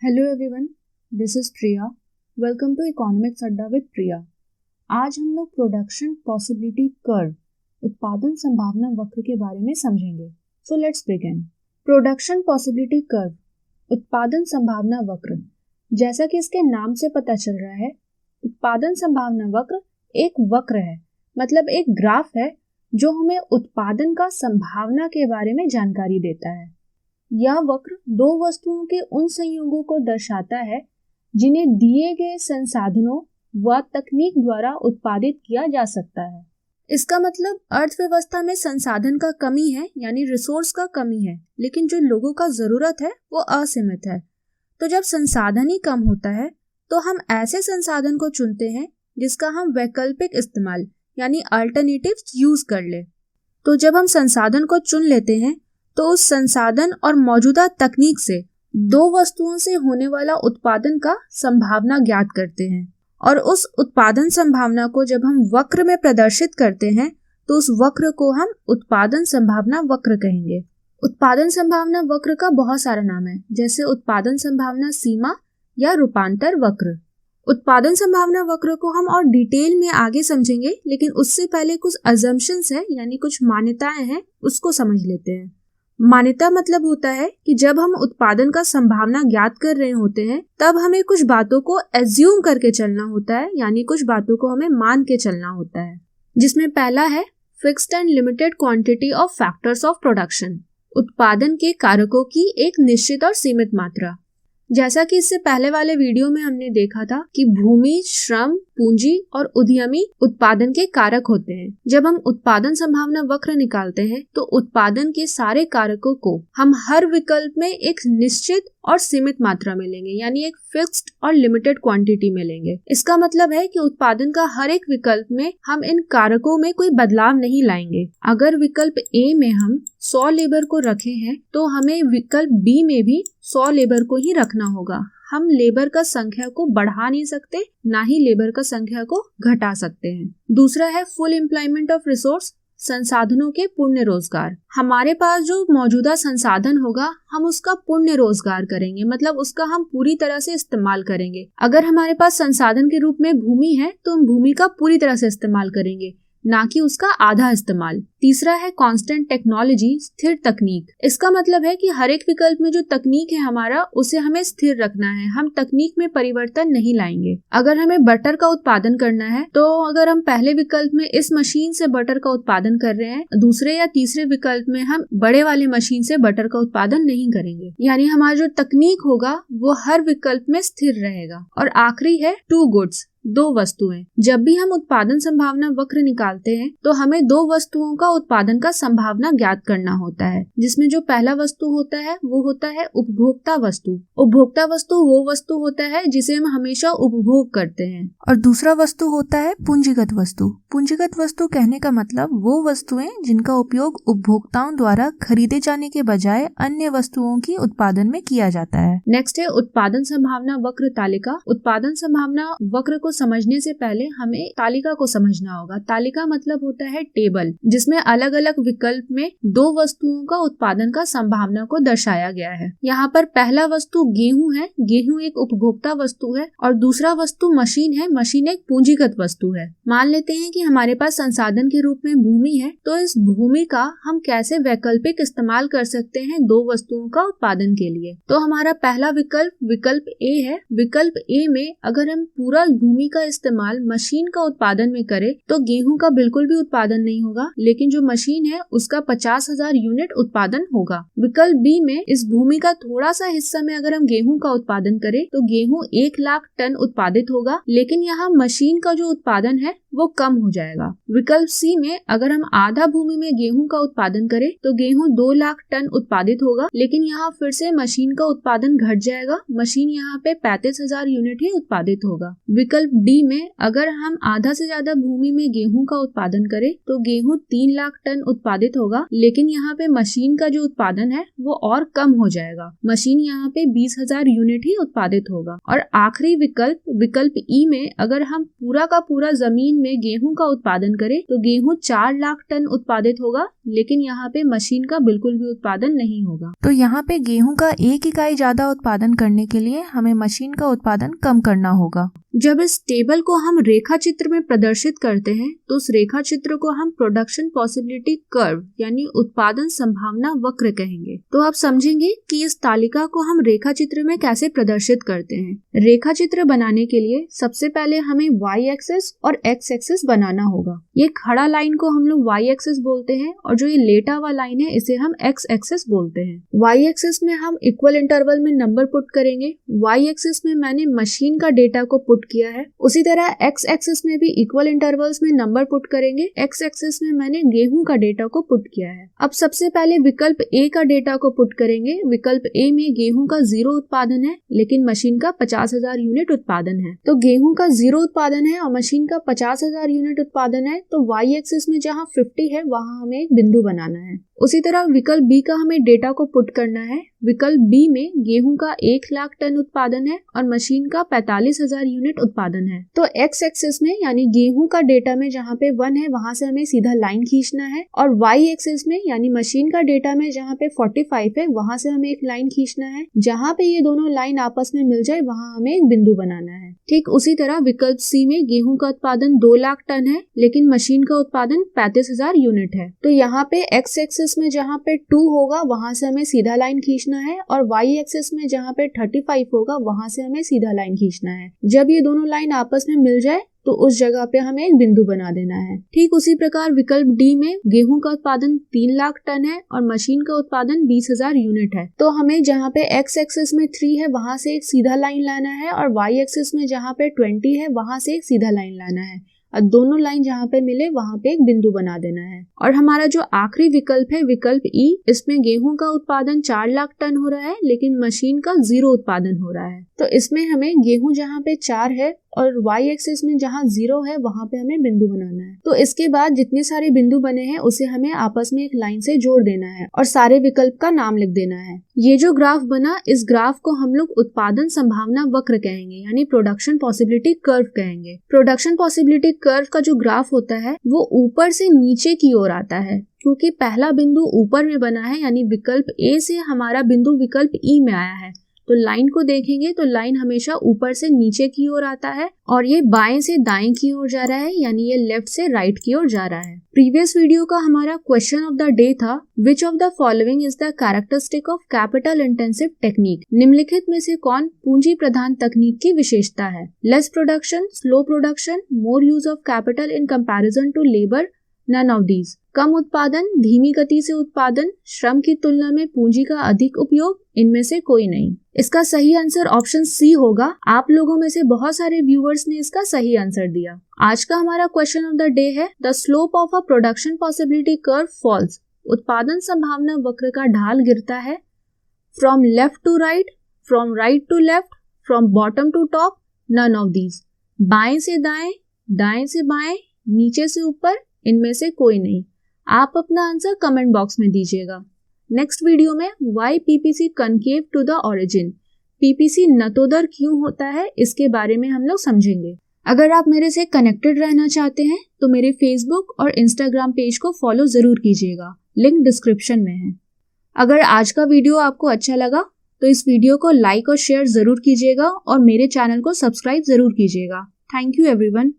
Hello everyone, this is Priya. Welcome to economics Adda with Priya. आज हम लोग प्रोडक्शन पॉसिबिलिटी कर्व, उत्पादन संभावना वक्र के बारे में समझेंगे। So let's begin. Production possibility curve, उत्पादन संभावना वक्र। जैसा कि इसके नाम से पता चल रहा है, उत्पादन संभावना वक्र एक वक्र है, मतलब एक ग्राफ है जो हमें उत्पादन का संभावना के बारे में जानकारी देता है। यह वक्र दो वस्तुओं के उन संयोगों को दर्शाता है जिन्हें दिए गए संसाधनों व तकनीक द्वारा उत्पादित किया जा सकता है। इसका मतलब अर्थव्यवस्था में संसाधन का कमी है, यानी रिसोर्स का कमी है, लेकिन जो लोगों का जरूरत है वो असीमित है। तो जब संसाधन ही कम होता है तो हम ऐसे संसाधन को चुनते हैं जिसका हम वैकल्पिक इस्तेमाल यानी अल्टरनेटिव्स यूज कर ले। तो जब हम संसाधन को चुन लेते हैं तो उस संसाधन और मौजूदा तकनीक से दो वस्तुओं से होने वाला उत्पादन का संभावना ज्ञात करते हैं, और उस उत्पादन संभावना को जब हम वक्र में प्रदर्शित करते हैं तो उस वक्र को हम उत्पादन संभावना वक्र कहेंगे। उत्पादन संभावना वक्र का बहुत सारा नाम है, जैसे उत्पादन संभावना सीमा या रूपांतर वक्र। उत्पादन संभावना वक्र को हम और डिटेल में आगे समझेंगे, लेकिन उससे पहले कुछ अजम्पशंस है यानी कुछ मान्यताएं हैं, उसको समझ लेते हैं। मान्यता मतलब होता है कि जब हम उत्पादन का संभावना ज्ञात कर रहे होते हैं तब हमें कुछ बातों को एज्यूम करके चलना होता है, यानी कुछ बातों को हमें मान के चलना होता है, जिसमें पहला है fixed and limited quantity of factors of production, उत्पादन के कारकों की एक निश्चित और सीमित मात्रा। जैसा कि इससे पहले वाले वीडियो में हमने देखा था कि भूमि, श्रम, पूंजी और उद्यमी उत्पादन के कारक होते हैं। जब हम उत्पादन संभावना वक्र निकालते हैं तो उत्पादन के सारे कारकों को हम हर विकल्प में एक निश्चित और सीमित मात्रा में लेंगे, यानी एक फिक्स्ड और लिमिटेड क्वांटिटी में लेंगे। इसका मतलब है कि उत्पादन का हर एक विकल्प में हम इन कारकों में कोई बदलाव नहीं लाएंगे। अगर विकल्प ए में हम 100 लेबर को रखे हैं तो हमें विकल्प बी में भी 100 लेबर को ही रखना होगा। हम लेबर का संख्या को बढ़ा नहीं सकते, ना ही लेबर का संख्या को घटा सकते हैं। दूसरा है फुल एम्प्लॉयमेंट ऑफ रिसोर्स, संसाधनों के पूर्ण रोजगार। हमारे पास जो मौजूदा संसाधन होगा हम उसका पूर्ण रोजगार करेंगे, मतलब उसका हम पूरी तरह से इस्तेमाल करेंगे। अगर हमारे पास संसाधन के रूप में भूमि है तो हम भूमि का पूरी तरह से इस्तेमाल करेंगे, ना कि उसका आधा इस्तेमाल। तीसरा है कांस्टेंट टेक्नोलॉजी, स्थिर तकनीक। इसका मतलब है कि हर एक विकल्प में जो तकनीक है हमारा, उसे हमें स्थिर रखना है, हम तकनीक में परिवर्तन नहीं लाएंगे। अगर हमें बटर का उत्पादन करना है तो अगर हम पहले विकल्प में इस मशीन से बटर का उत्पादन कर रहे हैं, दूसरे या तीसरे विकल्प में हम बड़े वाले मशीन से बटर का उत्पादन नहीं करेंगे, यानी हमारा जो तकनीक होगा वो हर विकल्प में स्थिर रहेगा। और आखिरी है टू गुड्स, दो वस्तुएं। जब भी हम उत्पादन संभावना वक्र निकालते हैं तो हमें दो वस्तुओं का उत्पादन का संभावना ज्ञात करना होता है, जिसमें जो पहला वस्तु होता है वो होता है उपभोक्ता वस्तु। उपभोक्ता वस्तु वो वस्तु होता है जिसे हम हमेशा उपभोग करते हैं, और दूसरा वस्तु होता है पूंजीगत वस्तु। पूंजीगत वस्तु कहने का मतलब वो वस्तुएं जिनका उपयोग उपभोक्ताओं द्वारा खरीदे जाने के बजाय अन्य वस्तुओं की उत्पादन में किया जाता है। नेक्स्ट है उत्पादन संभावना वक्र तालिका। उत्पादन संभावना वक्र को समझने से पहले हमें तालिका को समझना होगा। तालिका मतलब होता है टेबल, जिसमें अलग अलग विकल्प में दो वस्तुओं का उत्पादन का संभावना को दर्शाया गया है। यहाँ पर पहला वस्तु गेहूं है, गेहूं एक उपभोक्ता वस्तु है, और दूसरा वस्तु मशीन है, मशीन एक पूंजीगत वस्तु है। मान लेते हैं कि हमारे पास संसाधन के रूप में भूमि है, तो इस भूमि का हम कैसे वैकल्पिक इस्तेमाल कर सकते हैं दो वस्तुओं का उत्पादन के लिए। तो हमारा पहला विकल्प ए है। विकल्प ए में अगर हम पूरा भूमि का इस्तेमाल मशीन का उत्पादन में करें तो गेहूं का बिल्कुल भी उत्पादन नहीं होगा, लेकिन जो मशीन है उसका 50,000 यूनिट उत्पादन होगा। विकल्प बी में इस भूमि का थोड़ा सा हिस्सा में अगर हम गेहूं का उत्पादन करें तो गेहूं 1 लाख टन उत्पादित होगा, लेकिन यहाँ मशीन का जो उत्पादन है वो कम हो जाएगा। विकल्प सी में अगर हम आधा भूमि में गेहूं का उत्पादन करें तो गेहूं 2 लाख टन उत्पादित होगा, लेकिन यहाँ फिर से मशीन का उत्पादन घट जाएगा, मशीन यहाँ पे 35,000 यूनिट ही उत्पादित होगा। विकल्प डी में अगर हम आधा से ज्यादा भूमि में गेहूं का उत्पादन करें तो गेहूं 3 लाख टन उत्पादित होगा, लेकिन यहाँ पे मशीन का जो उत्पादन है वो और कम हो जाएगा, मशीन यहाँ पे 20,000 यूनिट ही उत्पादित होगा। और आखिरी विकल्प ई में अगर हम पूरा का पूरा जमीन में गेहूं का उत्पादन करें तो गेहूं 4 लाख टन उत्पादित होगा, लेकिन यहाँ पे मशीन का बिल्कुल भी उत्पादन नहीं होगा। तो यहाँ पे गेहूं का 1 इकाई ज्यादा उत्पादन करने के लिए हमें मशीन का उत्पादन कम करना होगा। जब इस टेबल को हम रेखा चित्र में प्रदर्शित करते हैं तो उस रेखा चित्र को हम प्रोडक्शन पॉसिबिलिटी कर्व यानी उत्पादन संभावना वक्र कहेंगे। तो आप समझेंगे कि इस तालिका को हम रेखा चित्र में कैसे प्रदर्शित करते हैं। रेखा चित्र बनाने के लिए सबसे पहले हमें y एक्सिस और x एक्सिस बनाना होगा। ये खड़ा लाइन को हम लोग y एक्सिस बोलते हैं और जो ये लेटा हुआ लाइन है इसे हम x एक्सिस बोलते हैं। y एक्सिस में हम इक्वल इंटरवल में नंबर पुट करेंगे। y एक्सिस में मैंने मशीन का डेटा को पुट किया है। उसी तरह x एक्सिस में भी इक्वल इंटरवल्स में नंबर पुट करेंगे। x एक्सिस में मैंने गेहूं का डेटा को पुट किया है। अब सबसे पहले विकल्प A का डेटा को पुट करेंगे। विकल्प A में गेहूं का 0 उत्पादन है, लेकिन मशीन का 50,000 यूनिट उत्पादन है। तो गेहूं का 0 उत्पादन है और मशीन का 50,000 यूनिट उत्पादन है, तो y एक्सिस में जहाँ 50 है वहाँ हमें एक बिंदु बनाना है। उसी तरह विकल्प B का हमें डेटा को पुट करना है। विकल्प B में गेहूं का 1 लाख टन उत्पादन है और मशीन का 45,000 यूनिट उत्पादन है। तो x एक्सिस में यानी गेहूं का डेटा में जहाँ पे 1 है वहां से हमें सीधा लाइन खींचना है, और y एक्सिस में यानी मशीन का डेटा में जहाँ पे 45 है वहां से हमें एक लाइन खींचना है। जहाँ पे ये दोनों लाइन आपस में मिल जाए वहां हमें एक बिंदु बनाना है। ठीक उसी तरह विकल्प C में गेहूं का उत्पादन 2 लाख टन है, लेकिन मशीन का उत्पादन 35,000 यूनिट है। तो यहाँ पे x एक्सिस में जहाँ पे 2 होगा वहां से हमें सीधा लाइन खींचना है, और y एक्सिस में जहाँ पे 35 होगा वहां से हमें सीधा लाइन खींचना है। जब ये दोनों लाइन आपस में मिल जाए तो उस जगह पे हमें एक बिंदु बना देना है। ठीक उसी प्रकार विकल्प डी में गेहूं का उत्पादन 3 लाख टन है और मशीन का उत्पादन 20,000 यूनिट है। तो हमें जहाँ पे x एक्सिस में 3 है वहां से एक सीधा लाइन लाना है, और y एक्सिस में जहाँ पे 20 है वहां से एक सीधा लाइन लाना है, और दोनों लाइन जहाँ पे मिले वहां पे एक बिंदु बना देना है। और हमारा जो आखिरी विकल्प है विकल्प ई, इसमें गेहूं का उत्पादन 4 लाख टन हो रहा है, लेकिन मशीन का 0 उत्पादन हो रहा है। तो इसमें हमें गेहूं जहाँ पे 4 है और y एक्सिस में जहाँ 0 है वहां पे हमें बिंदु बनाना है। तो इसके बाद जितने सारे बिंदु बने हैं उसे हमें आपस में एक लाइन से जोड़ देना है और सारे विकल्प का नाम लिख देना है। ये जो ग्राफ बना, इस ग्राफ को हम लोग उत्पादन संभावना वक्र कहेंगे, यानी प्रोडक्शन पॉसिबिलिटी कर्व कहेंगे। प्रोडक्शन पॉसिबिलिटी कर्व का जो ग्राफ होता है वो ऊपर से नीचे की ओर आता है, क्योंकि पहला बिंदु ऊपर में बना है, यानी विकल्प ए से हमारा बिंदु विकल्प ई में आया है। तो लाइन को देखेंगे तो लाइन हमेशा ऊपर से नीचे की ओर आता है, और ये बाएं से दाएं की ओर जा रहा है, यानी ये लेफ्ट से राइट की ओर जा रहा है। प्रीवियस वीडियो का हमारा क्वेश्चन ऑफ द डे था, which of the following is the characteristic of capital intensive technique. निम्नलिखित में से कौन पूंजी प्रधान तकनीक की विशेषता है? Less production, slow production, more use of capital in comparison to labour, none of these. कम उत्पादन, धीमी गति से उत्पादन, श्रम की तुलना में पूंजी का अधिक उपयोग, इनमें से कोई नहीं। इसका सही आंसर ऑप्शन सी होगा। आप लोगों में से बहुत सारे व्यूअर्स ने इसका सही आंसर दिया। आज का हमारा क्वेश्चन ऑफ द डे है, the slope of a production possibility curve falls. उत्पादन संभावना वक्र का ढाल गिरता है from left to right, from right to left, from bottom to top, none of these. बाएं से दाएं, दाएं से बाएं, नीचे से ऊपर, इनमें से कोई नहीं। आप अपना आंसर कमेंट बॉक्स में दीजिएगा। नेक्स्ट वीडियो में why PPC concave to the origin, PPC नतोदर क्यों होता है, इसके बारे में हम लोग समझेंगे। अगर आप मेरे से कनेक्टेड रहना चाहते हैं तो मेरे फेसबुक और इंस्टाग्राम पेज को फॉलो जरूर कीजिएगा, लिंक डिस्क्रिप्शन में है। अगर आज का वीडियो आपको अच्छा लगा तो इस वीडियो को लाइक और शेयर जरूर कीजिएगा और मेरे चैनल को सब्सक्राइब जरूर कीजिएगा। Thank you everyone.